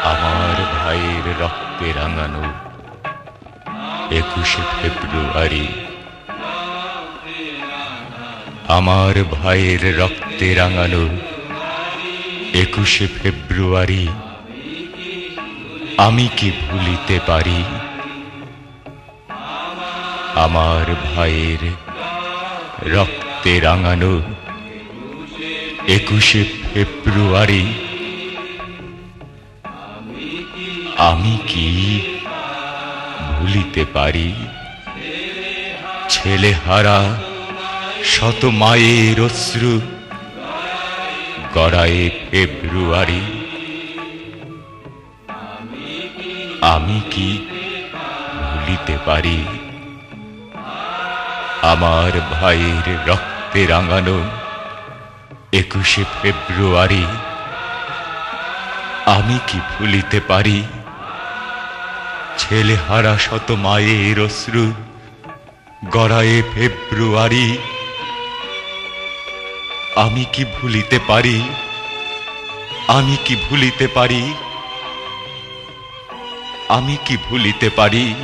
আমার ভাইয়ের রক্তে রাঙানো 21শে ফেব্রুয়ারি। আমার ভাইয়ের রক্তে রাঙানো 21শে ফেব্রুয়ারি আমি কি ভুলিতে পারি? আমার ভাইয়ের রক্তে রাঙানো 21শে ফেব্রুয়ারি আমি কি ভুলিতে পারি? ছেলেহারা শত মায়ের অশ্রু গড়ায়ে ফেব্রুয়ারি আমি কি ভুলিতে পারি? আমার ভাইয়ের রক্তে রাঙানো 21শে ফেব্রুয়ারি আমি কি ভুলিতে পারি? ছেলেহারা শত মায়ের অশ্রু গড়ায়ে ফেব্রুয়ারি আমি কি ভুলিতে পারি? আমি কি ভুলিতে পারি? আমি কি ভুলিতে পারি?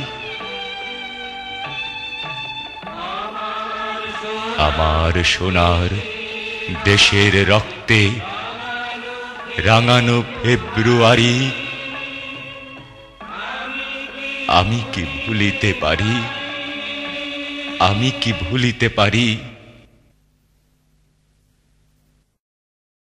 আমার সোনার দেশের রক্তে রাঙানো ফেব্রুয়ারি আমি কি ভুলিতে পারি? আমি কি ভুলিতে পারি?